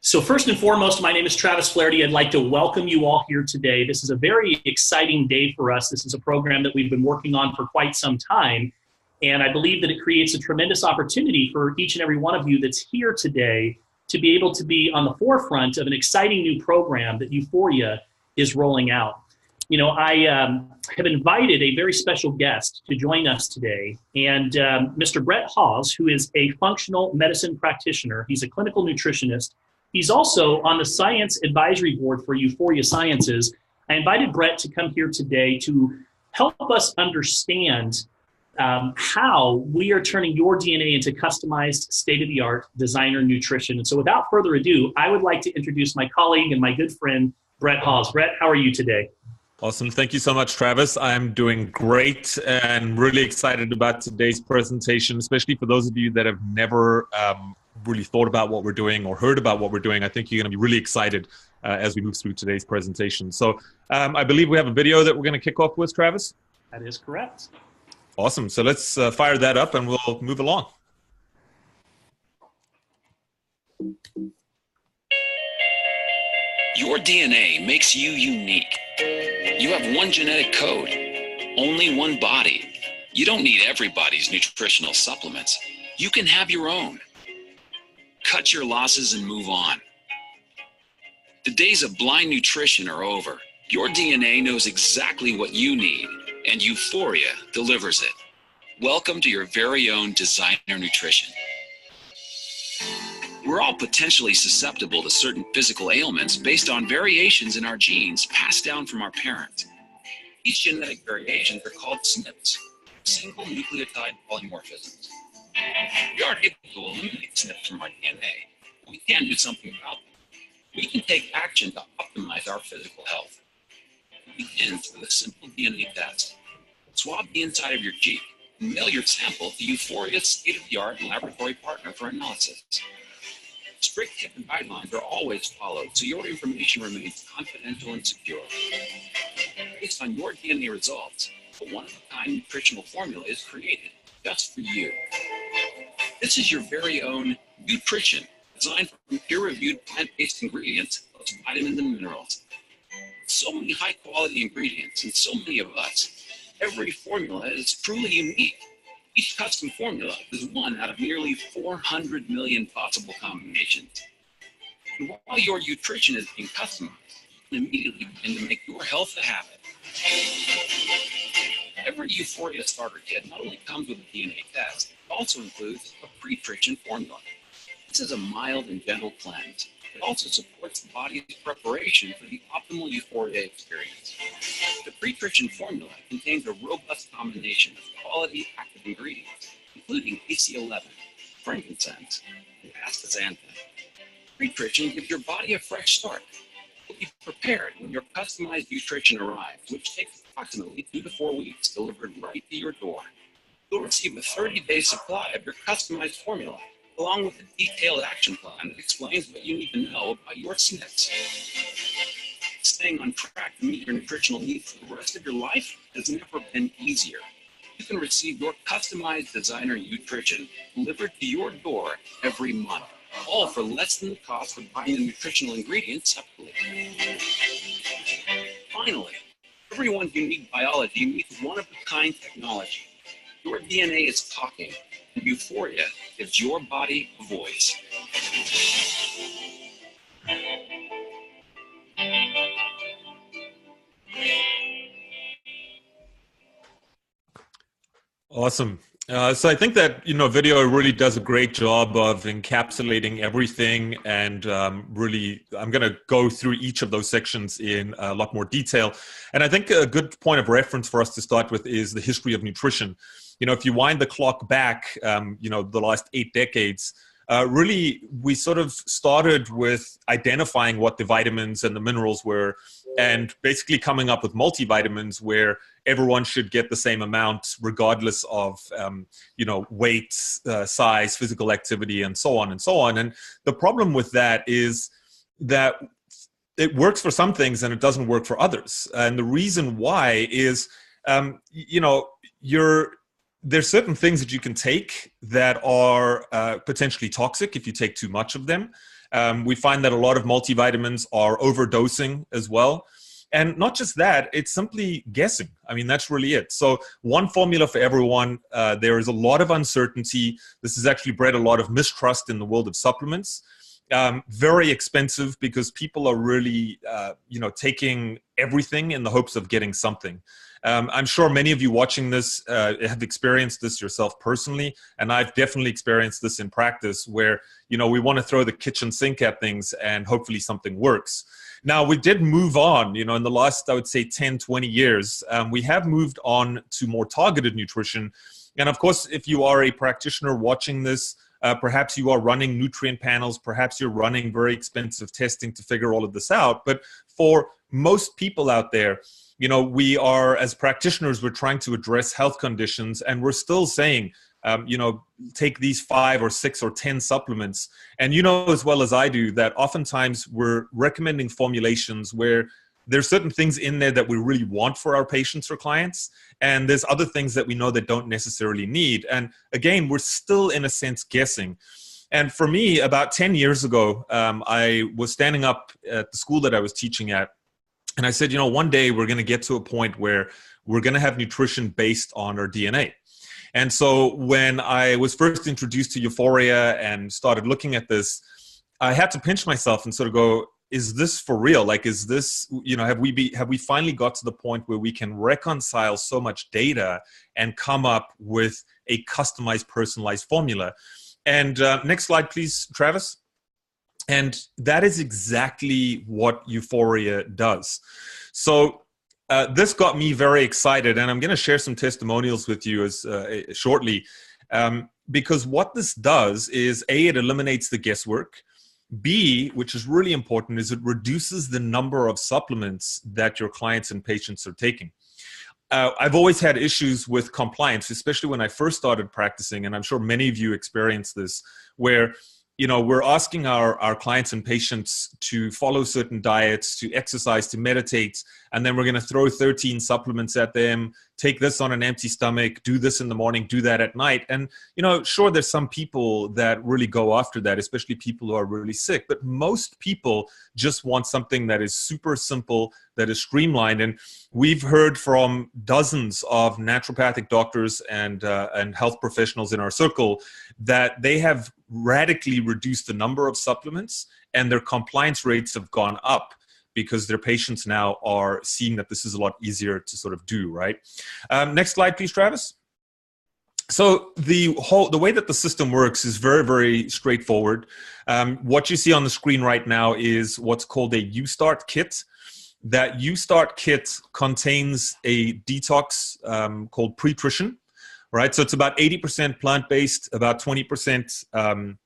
So first and foremost, my name is Travis Flaherty. I'd like to welcome you all here today. This is a very exciting day for us. This is a program that we've been working on for quite some time. And I believe that it creates a tremendous opportunity for each and every one of you that's here today to be able to be on the forefront of an exciting new program that Uforia is rolling out. You know, I have invited a very special guest to join us today, and Mr. Brett Hawes, who is a functional medicine practitioner. He's a clinical nutritionist. He's also on the Science Advisory Board for Uforia Sciences. I invited Brett to come here today to help us understand how we are turning your DNA into customized, state-of-the-art designer nutrition. And so without further ado, I would like to introduce my colleague and my good friend, Brett Hawes. Brett, how are you today? Awesome. Thank you so much, Travis. I'm doing great and really excited about today's presentation, especially for those of you that have never really thought about what we're doing or heard about what we're doing. I think you're going to be really excited as we move through today's presentation. So I believe we have a video that we're going to kick off with, Travis? That is correct. Awesome. So let's fire that up and we'll move along. Your DNA makes you unique. You have one genetic code, only one body. You don't need everybody's nutritional supplements. You can have your own. Cut your losses and move on. The days of blind nutrition are over. Your DNA knows exactly what you need, and Uforia delivers it. Welcome to your very own designer nutrition. We're all potentially susceptible to certain physical ailments based on variations in our genes passed down from our parents. These genetic variations are called SNPs, single nucleotide polymorphisms. We aren't able to eliminate SNPs from our DNA, but we can do something about them. We can take action to optimize our physical health. It begins with a simple DNA test. Swab the inside of your cheek and mail your sample to Uforia's state-of-the-art laboratory partner for analysis. Strict HIPAA guidelines are always followed, so your information remains confidential and secure. Based on your DNA results, a one-of-a-kind nutritional formula is created just for you. This is your very own nutrition, designed from peer-reviewed plant-based ingredients plus vitamins and minerals. With so many high-quality ingredients and so many of us, every formula is truly unique. Each custom formula is one out of nearly 400 million possible combinations. And while your nutrition is being customized, you can immediately begin to make your health a habit. Every Uforia starter kit not only comes with a DNA test, it also includes a pre-nutrition formula. This is a mild and gentle cleanse. It also supports the body's preparation for the optimal Uforia experience. The pre-nutrition formula contains a robust combination of quality active ingredients, including AC11, frankincense, and astaxanthin. Pre-nutrition gives your body a fresh start. You'll be prepared when your customized nutrition arrives, which takes approximately 2 to 4 weeks delivered right to your door. You'll receive a 30-day supply of your customized formula, along with a detailed action plan that explains what you need to know about your SNPs. Staying on track to meet your nutritional needs for the rest of your life has never been easier. You can receive your customized designer nutrition delivered to your door every month, all for less than the cost of buying the nutritional ingredients separately. Finally, everyone's unique biology meets one-of-a-kind technology. Your DNA is talking, and Uforia gives your body a voice. Awesome. So I think that, video really does a great job of encapsulating everything, and really, I'm going to go through each of those sections in a lot more detail. And I think a good point of reference for us to start with is the history of nutrition. If you wind the clock back, the last 8 decades, really, we sort of started with identifying what the vitamins and the minerals were, and basically coming up with multivitamins where everyone should get the same amount regardless of, weight, size, physical activity, and so on and so on. And the problem with that is that it works for some things and it doesn't work for others. And the reason why is, there's certain things that you can take that are potentially toxic if you take too much of them. We find that a lot of multivitamins are overdosing as well. And not just that, it's simply guessing. I mean, that's really it. So one formula for everyone. There is a lot of uncertainty. This has actually bred a lot of mistrust in the world of supplements. Very expensive because people are really, taking everything in the hopes of getting something. I'm sure many of you watching this have experienced this yourself personally, and I've definitely experienced this in practice where, we want to throw the kitchen sink at things and hopefully something works. Now, we did move on, in the last, I would say, 10, 20 years. We have moved on to more targeted nutrition. And of course, if you are a practitioner watching this, perhaps you are running nutrient panels, perhaps you're running very expensive testing to figure all of this out. But for most people out there, we are, as practitioners, we're trying to address health conditions, and we're still saying, take these 5 or 6 or 10 supplements. And as well as I do that oftentimes we're recommending formulations where there's certain things in there that we really want for our patients or clients, and there's other things that we know that don't necessarily need. And again, we're still in a sense guessing. And for me, about 10 years ago, I was standing up at the school that I was teaching at, and I said, one day we're going to get to a point where we're going to have nutrition based on our DNA. And so when I was first introduced to Uforia and started looking at this, I had to pinch myself and sort of go, is this for real? Like, is this, have we finally got to the point where we can reconcile so much data and come up with a customized, personalized formula? And next slide, please, Travis. And that is exactly what Uforia does. So this got me very excited, and I'm going to share some testimonials with you shortly, because what this does is, A, it eliminates the guesswork. B, which is really important, is it reduces the number of supplements that your clients and patients are taking. I've always had issues with compliance, especially when I first started practicing, and I'm sure many of you experienced this, where we're asking our clients and patients to follow certain diets, to exercise, to meditate, and then we're going to throw 13 supplements at them, take this on an empty stomach, do this in the morning, do that at night. And, sure, there's some people that really go after that, especially people who are really sick. But most people just want something that is super simple, that is streamlined. And we've heard from dozens of naturopathic doctors and health professionals in our circle that they have radically reduced the number of supplements, and their compliance rates have gone up because their patients now are seeing that this is a lot easier to sort of do, right? Next slide, please, Travis. So the way that the system works is very, very straightforward. What you see on the screen right now is what's called a U-Start kit. That U-Start kit contains a detox called Pretrition. Right, so it's about 80% plant-based, about 20%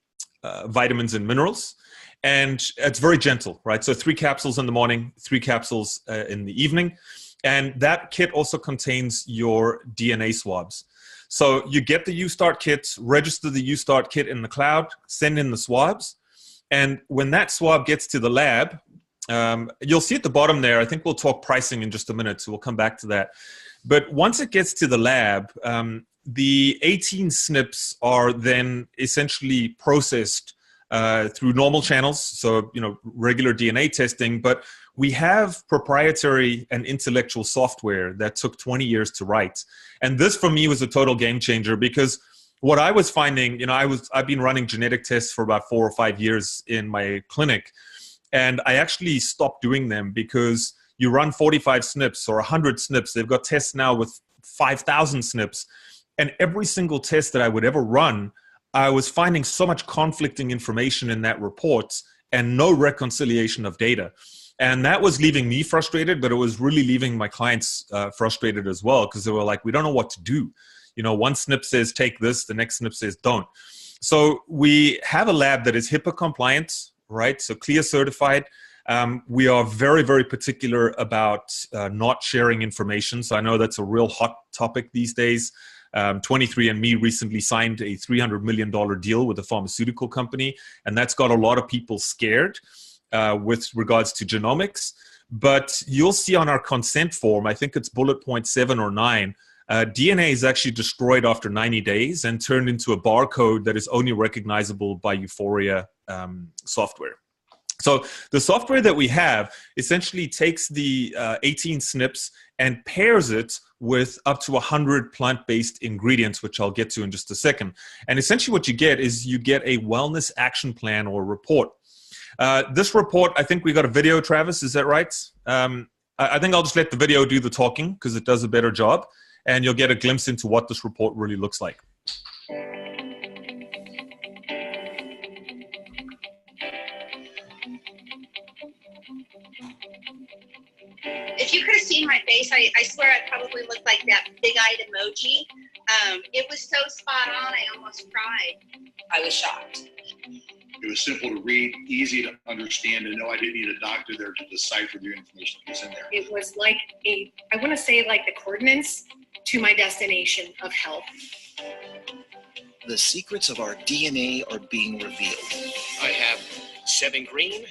vitamins and minerals, and it's very gentle, right? So 3 capsules in the morning, 3 capsules in the evening, and that kit also contains your DNA swabs. So you get the U-Start kit, register the U-Start kit in the cloud, send in the swabs, and when that swab gets to the lab, you'll see at the bottom there, I think we'll talk pricing in just a minute, so we'll come back to that. But once it gets to the lab, the 18 SNPs are then essentially processed through normal channels, so regular DNA testing. But we have proprietary and intellectual software that took 20 years to write, and this for me was a total game changer, because what I was finding, I've been running genetic tests for about 4 or 5 years in my clinic, and I actually stopped doing them because you run 45 SNPs or 100 SNPs. They've got tests now with 5,000 SNPs. And every single test that I would ever run, I was finding so much conflicting information in that report and no reconciliation of data. And that was leaving me frustrated, but it was really leaving my clients frustrated as well, because they were like, we don't know what to do. One SNP says take this, the next SNP says don't. So we have a lab that is HIPAA compliant, right? So CLIA certified. We are very, very particular about not sharing information. So I know that's a real hot topic these days. 23andMe recently signed a $300 million deal with a pharmaceutical company, and that's got a lot of people scared with regards to genomics. But you'll see on our consent form, I think it's bullet point 7 or 9, DNA is actually destroyed after 90 days and turned into a barcode that is only recognizable by Uforia software. So the software that we have essentially takes the 18 SNPs and pairs it with up to 100 plant-based ingredients, which I'll get to in just a second. And essentially what you get is you get a wellness action plan or report. This report, I think we got a video, Travis, is that right? I think I'll just let the video do the talking because it does a better job, and you'll get a glimpse into what this report really looks like. If you could have seen my face, I swear I probably looked like that big-eyed emoji. It was so spot on, I almost cried. I was shocked. It was simple to read, easy to understand, and no, I didn't need a doctor there to decipher the information that was in there. It was like I want to say like the coordinates to my destination of health. The secrets of our DNA are being revealed. I have 7 green,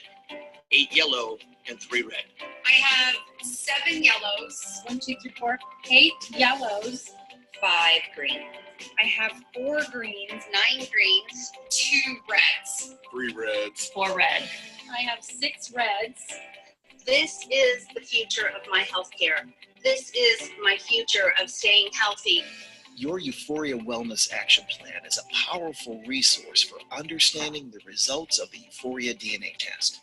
8 yellow, and 3 red. I have 7 yellows. 1, 2, 3, 4, 8 yellows. 5 green. I have 4 greens. 9 greens. 2 reds. 3 reds. 4 red. I have 6 reds. This is the future of my healthcare. This is my future of staying healthy. Your Uforia Wellness Action Plan is a powerful resource for understanding the results of the Uforia DNA test.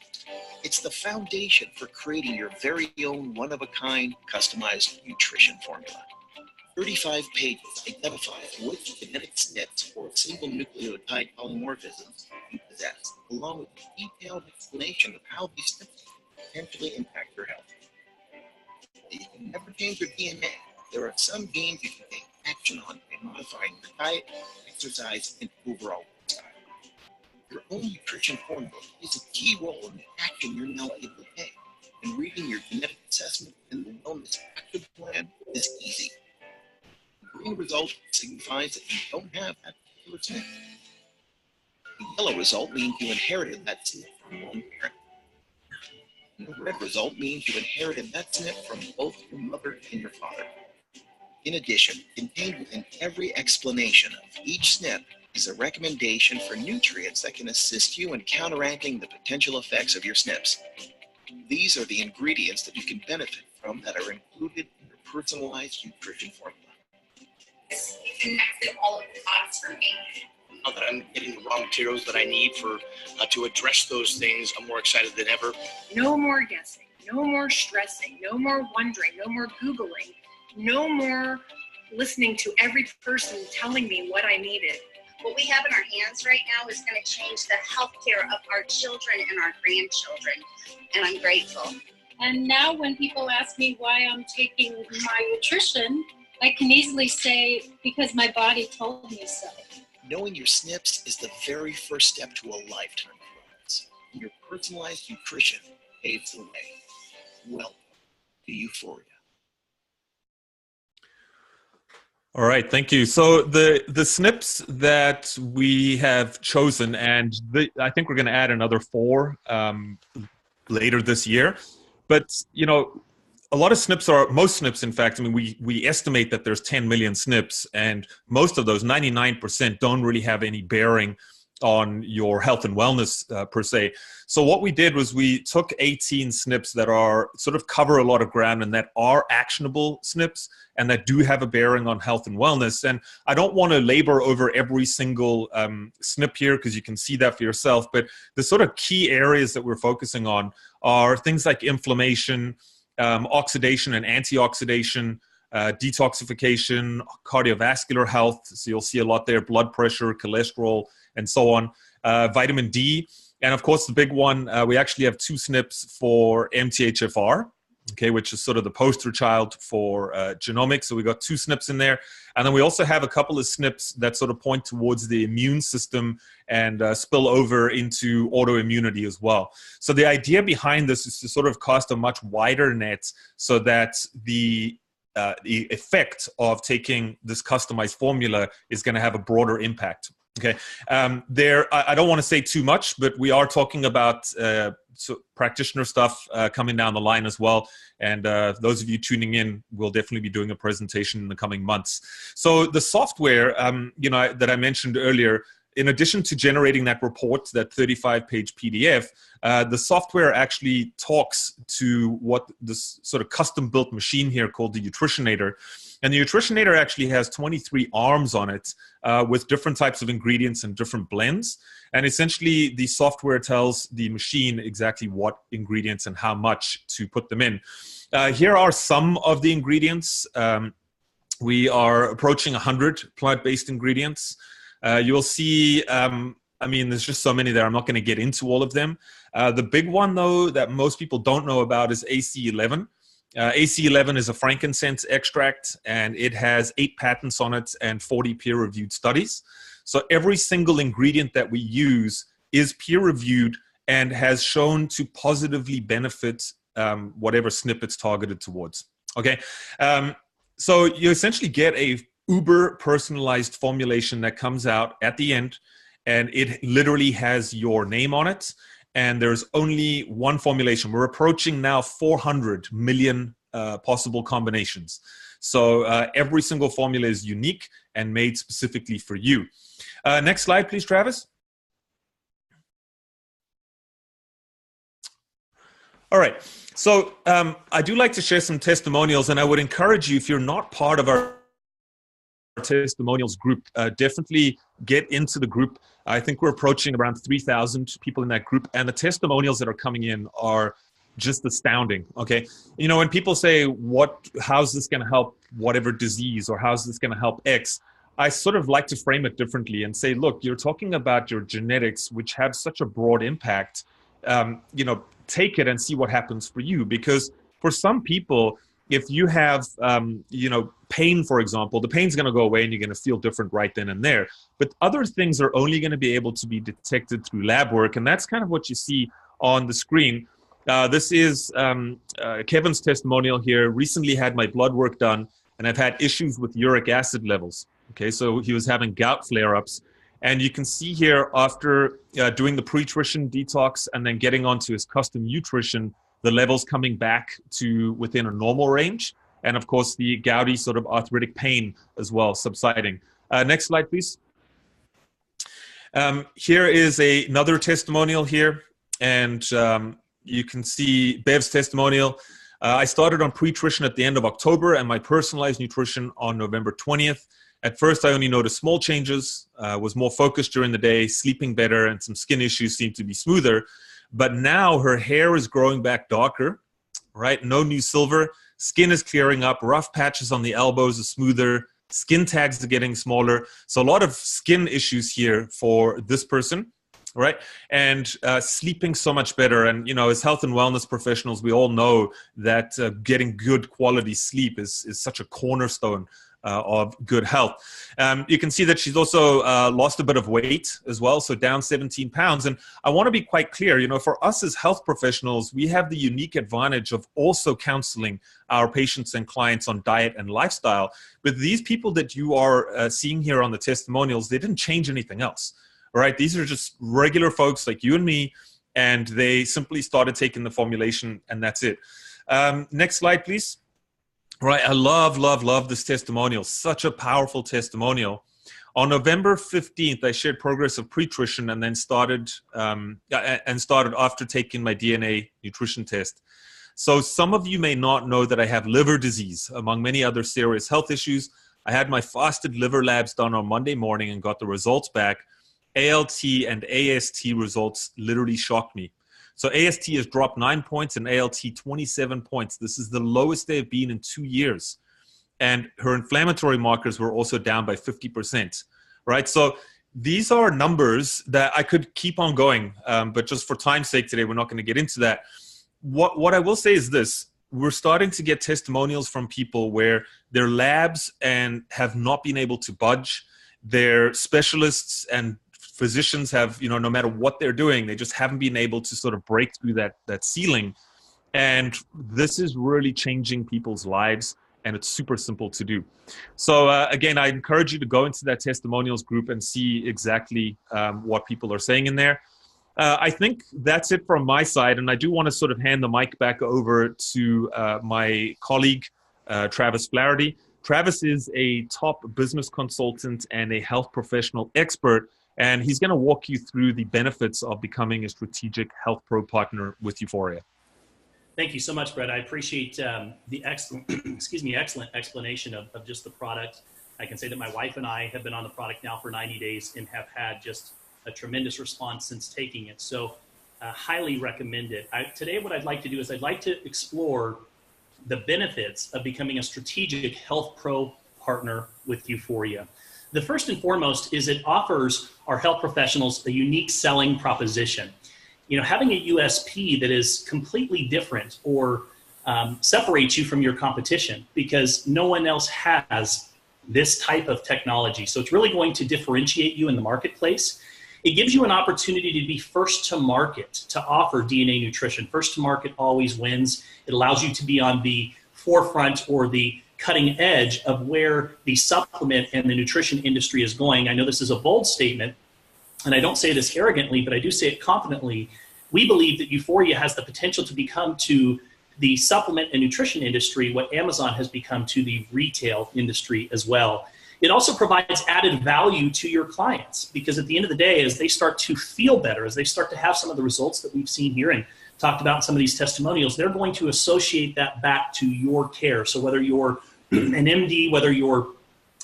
It's the foundation for creating your very own one-of-a-kind customized nutrition formula. 35 pages identify which genetic SNPs or single nucleotide polymorphisms you possess, along with a detailed explanation of how these SNPs potentially impact your health. You can never change your DNA. There are some genes you can take action on by modifying your diet, exercise, and overall lifestyle. Your own nutrition formula plays a key role in the action you're now able to take, and reading your genetic assessment and the wellness action plan is easy. The green result signifies that you don't have that particular SNP. The yellow result means you inherited that SNP from one parent. And the red result means you inherited that SNP from both your mother and your father. In addition, contained within every explanation of each SNP is a recommendation for nutrients that can assist you in counteracting the potential effects of your SNPs. These are the ingredients that you can benefit from that are included in your personalized nutrition formula. It connected all of the dots for me. Now that I'm getting the raw materials that I need for to address those things, I'm more excited than ever. No more guessing, no more stressing, no more wondering, no more Googling, no more listening to every person telling me what I needed. What we have in our hands right now is going to change the healthcare of our children and our grandchildren, and I'm grateful. And now when people ask me why I'm taking my nutrition, I can easily say, because my body told me so. Knowing your SNPs is the very first step to a lifetime of wellness. Your personalized nutrition paves the way. Welcome to Uforia. All right, thank you. So the SNPs that we have chosen, and I think we're going to add another 4 later this year. But, you know, a lot of SNPs most SNPs, in fact, I mean, we estimate that there's 10 million SNPs, and most of those, 99%, don't really have any bearing on your health and wellness per se. So what we did was we took 18 SNPs that are sort of cover a lot of ground and that are actionable SNPs and that do have a bearing on health and wellness. And I don't want to labor over every single SNP here because you can see that for yourself. But the sort of key areas that we're focusing on are things like inflammation, oxidation and antioxidation, detoxification, cardiovascular health. So you'll see a lot there, blood pressure, cholesterol, and so on. Vitamin D. And of course, the big one, we actually have 2 SNPs for MTHFR, okay, which is sort of the poster child for genomics. So we got 2 SNPs in there. And then we also have a couple of SNPs that sort of point towards the immune system and spill over into autoimmunity as well. So the idea behind this is to sort of cast a much wider net so that the effect of taking this customized formula is going to have a broader impact. Okay, I don't want to say too much, but we are talking about practitioner stuff coming down the line as well. And those of you tuning in will definitely be doing a presentation in the coming months. So the software, that I mentioned earlier, in addition to generating that report, that 35-page PDF, the software actually talks to what this sort of custom-built machine here called the Nutritionator. And the Nutritionator actually has 23 arms on it with different types of ingredients and different blends. And essentially, the software tells the machine exactly what ingredients and how much to put them in. Here are some of the ingredients. We are approaching 100 plant-based ingredients. You'll see, there's just so many there. I'm not going to get into all of them. The big one, though, that most people don't know about is AC11. AC11 is a frankincense extract, and it has 8 patents on it and 40 peer-reviewed studies. So every single ingredient that we use is peer-reviewed and has shown to positively benefit whatever SNP it's targeted towards. Okay, so you essentially get a uber personalized formulation that comes out at the end, and it literally has your name on it. And there's only one formulation. We're approaching now 400 million possible combinations. So every single formula is unique and made specifically for you. Next slide, please, Travis. All right. So I do like to share some testimonials, and I would encourage you, if you're not part of our testimonials group, definitely get into the group. I think we're approaching around 3,000 people in that group, and the testimonials that are coming in are just astounding. Okay, when people say, how's this going to help whatever disease, or how's this going to help X, I sort of like to frame it differently and say, look, you're talking about your genetics, which have such a broad impact. Take it and see what happens for you, because for some people, if you have, pain, for example, the pain's going to go away and you're going to feel different right then and there. But other things are only going to be able to be detected through lab work. And that's kind of what you see on the screen. This is Kevin's testimonial here. Recently had my blood work done, and I've had issues with uric acid levels. Okay, so he was having gout flare-ups. And you can see here, after doing the pre-nutrition detox and then getting onto his custom nutrition, the levels coming back to within a normal range. And of course, the gouty sort of arthritic pain as well subsiding. Next slide, please. Here is another testimonial here. And you can see Bev's testimonial. I started on pre-nutrition at the end of October and my personalized nutrition on November 20th. At first, I only noticed small changes, was more focused during the day, sleeping better, and some skin issues seemed to be smoother. But now her hair is growing back darker, right? No new silver. Skin is clearing up. Rough patches on the elbows are smoother. Skin tags are getting smaller. So a lot of skin issues here for this person, right? And sleeping so much better. And, as health and wellness professionals, we all know that getting good quality sleep is such a cornerstone of good health. You can see that she's also lost a bit of weight as well, so down 17 pounds. And I want to be quite clear, for us as health professionals, we have the unique advantage of also counseling our patients and clients on diet and lifestyle. But these people that you are seeing here on the testimonials, they didn't change anything else, right? These are just regular folks like you and me, and they simply started taking the formulation, and that's it. Next slide, please. Right, I love this testimonial. Such a powerful testimonial. On November 15th, I shared progress of pre-nutrition and then started after taking my DNA nutrition test. So some of you may not know that I have liver disease, among many other serious health issues. I had my fasted liver labs done on Monday morning and got the results back. ALT and AST results literally shocked me. So AST has dropped 9 points and ALT 27 points. This is the lowest they've been in 2 years. And her inflammatory markers were also down by 50%, right? So these are numbers that I could keep on going, but just for time's sake today, we're not going to get into that. What I will say is this. We're starting to get testimonials from people where their labs and have not been able to budge. Their specialists and physicians have, no matter what they're doing, they just haven't been able to sort of break through that ceiling. And this is really changing people's lives. and it's super simple to do. So again, I encourage you to go into that testimonials group and see exactly what people are saying in there. I think that's it from my side, and I do want to sort of hand the mic back over to my colleague, Travis Flaherty. Travis is a top business consultant and a health professional expert, and he's going to walk you through the benefits of becoming a strategic Health Pro partner with Uforia. Thank you so much, Brett. I appreciate the excellent, excellent explanation of just the product. I can say that my wife and I have been on the product now for 90 days and have had just a tremendous response since taking it. So highly recommend it. Today, what I'd like to do is I'd like to explore the benefits of becoming a strategic Health Pro partner with Uforia. The first and foremost is it offers our health professionals a unique selling proposition. You know, having a USP that is completely different or separates you from your competition, because no one else has this type of technology. So it's really going to differentiate you in the marketplace. It gives you an opportunity to be first to market to offer DNA nutrition. First to market always wins. It allows you to be on the forefront or the cutting edge of where the supplement and the nutrition industry is going. I know this is a bold statement, and I don't say this arrogantly, but I do say it confidently. We believe that Uforia has the potential to become to the supplement and nutrition industry what Amazon has become to the retail industry as well. It also provides added value to your clients, because at the end of the day, as they start to feel better, as they start to have some of the results that we've seen here and talked about in some of these testimonials, they're going to associate that back to your care. So whether you're an MD, whether you're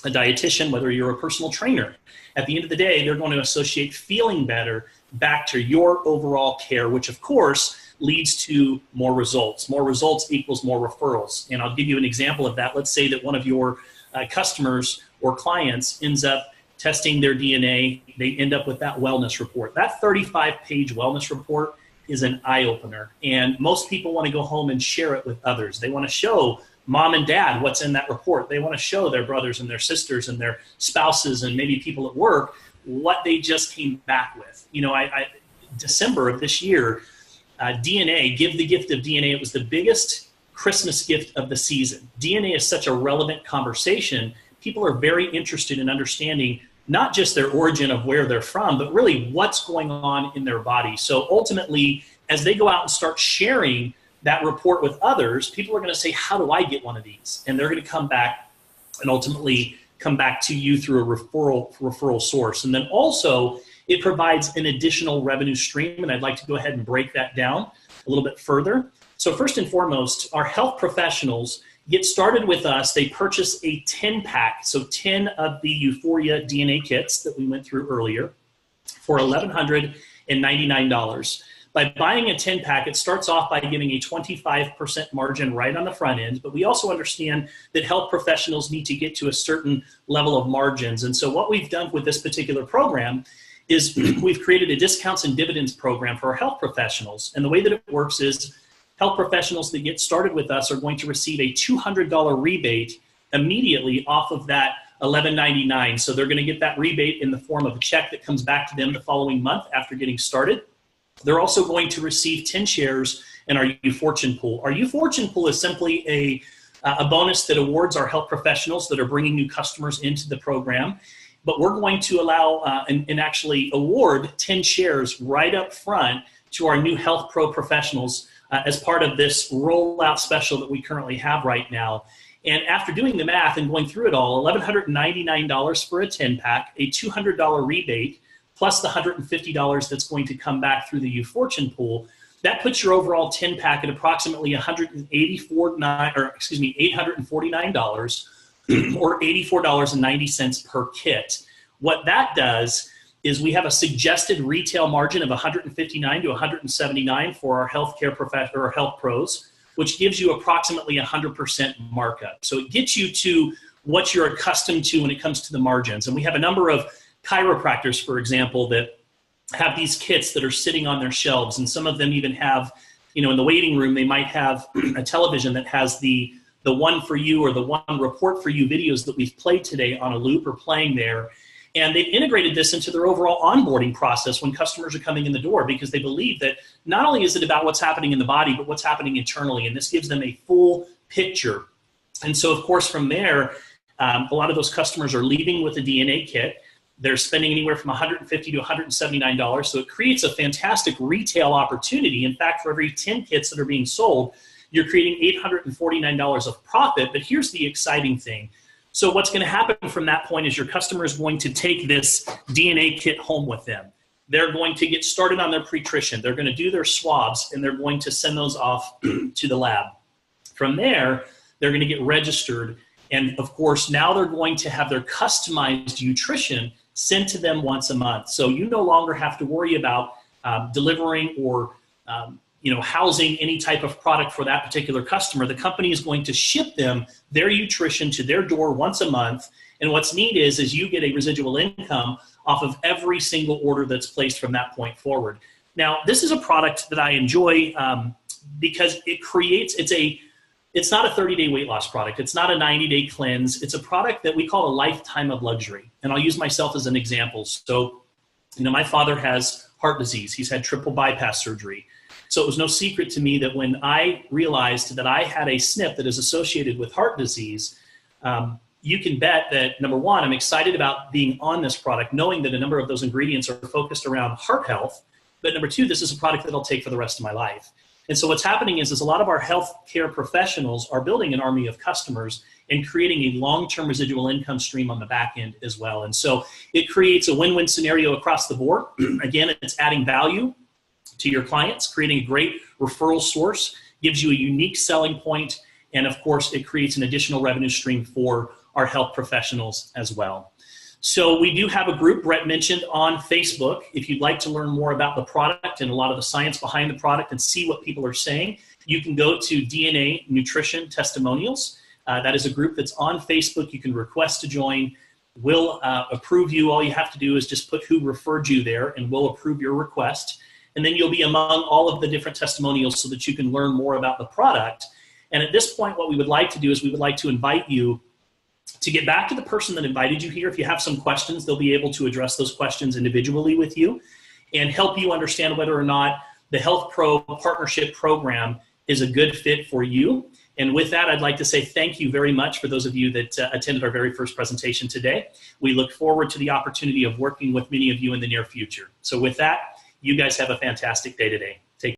a dietitian, whether you're a personal trainer, at the end of the day, they're going to associate feeling better back to your overall care, which of course leads to more results. More results equals more referrals. And I'll give you an example of that. Let's say that one of your customers or clients ends up testing their DNA, they end up with that wellness report. That 35-page wellness report is an eye-opener, and most people want to go home and share it with others. They want to show mom and dad what's in that report. They want to show their brothers and their sisters and their spouses and maybe people at work what they just came back with. You know, December of this year, DNA, Give the Gift of DNA, it was the biggest Christmas gift of the season. DNA is such a relevant conversation. People are very interested in understanding not just their origin of where they're from, but really what's going on in their body. So ultimately, as they go out and start sharing that report with others, people are going to say, how do I get one of these? And they're going to come back and ultimately come back to you through a referral source. And then also, it provides an additional revenue stream, and I'd like to go ahead and break that down a little bit further. So first and foremost, our health professionals get started with us. They purchase a 10-pack, so 10 of the Uforia DNA kits that we went through earlier for $1,199. By buying a 10-pack, it starts off by giving a 25% margin right on the front end, but we also understand that health professionals need to get to a certain level of margins. And so what we've done with this particular program is we've created a discounts and dividends program for our health professionals. And the way that it works is health professionals that get started with us are going to receive a $200 rebate immediately off of that $1,199. So they're going to get that rebate in the form of a check that comes back to them the following month after getting started. They're also going to receive 10 shares in our UFortune pool. Our UFortune pool is simply a bonus that awards our health professionals that are bringing new customers into the program. But we're going to allow and actually award 10 shares right up front to our new Health Pro professionals as part of this rollout special that we currently have right now. And after doing the math and going through it all, $1,199 for a 10-pack, a $200 rebate, plus the $150 that's going to come back through the UFortune pool, that puts your overall 10-pack at approximately $849 or $84.90 per kit. What that does is we have a suggested retail margin of $159 to $179 for our healthcare professional or health pros, which gives you approximately 100% markup. So it gets you to what you're accustomed to when it comes to the margins. And we have a number of chiropractors, for example, that have these kits that are sitting on their shelves, and some of them even have, you know, in the waiting room, they might have a television that has the one for you or the one report for you videos that we've played today on a loop or playing there. And they've integrated this into their overall onboarding process when customers are coming in the door, because they believe that not only is it about what's happening in the body, but what's happening internally. And this gives them a full picture And so, of course, from there, a lot of those customers are leaving with a DNA kit. They're spending anywhere from $150 to $179. So it creates a fantastic retail opportunity. In fact, for every 10 kits that are being sold, you're creating $849 of profit. But here's the exciting thing. So what's going to happen from that point is your customer is going to take this DNA kit home with them. They're going to get started on their pre-trition. They're going to do their swabs, and they're going to send those off to the lab. From there, they're going to get registered. And of course, now they're going to have their customized nutrition sent to them once a month. So you no longer have to worry about delivering or housing any type of product for that particular customer. The company is going to ship them their nutrition to their door once a month. And what's neat is you get a residual income off of every single order that's placed from that point forward. Now, this is a product that I enjoy because it creates, it's not a 30-day weight loss product. It's not a 90-day cleanse. It's a product that we call a lifetime of luxury. And I'll use myself as an example. So, my father has heart disease. He's had triple bypass surgery. So it was no secret to me that when I realized that I had a SNP that is associated with heart disease, you can bet that, number one, I'm excited about being on this product, knowing that a number of those ingredients are focused around heart health. But number two, this is a product that I'll take for the rest of my life. And so what's happening is a lot of our healthcare professionals are building an army of customers and creating a long-term residual income stream on the back end as well. And so it creates a win-win scenario across the board. Again, it's adding value to your clients, creating a great referral source, gives you a unique selling point, and of course, it creates an additional revenue stream for our health professionals as well. So we do have a group, Brett mentioned, on Facebook. If you'd like to learn more about the product and a lot of the science behind the product and see what people are saying, you can go to DNA Nutrition Testimonials. That is a group that's on Facebook. You can request to join. We'll approve you. All you have to do is just put who referred you there, and we'll approve your request. And then you'll be among all of the different testimonials so that you can learn more about the product. And at this point, what we would like to do is we would like to invite you to get back to the person that invited you here. If you have some questions, they'll be able to address those questions individually with you and help you understand whether or not the Health Pro Partnership Program is a good fit for you. And with that, I'd like to say thank you very much for those of you that attended our very first presentation today. We look forward to the opportunity of working with many of you in the near future. So with that, you guys have a fantastic day today.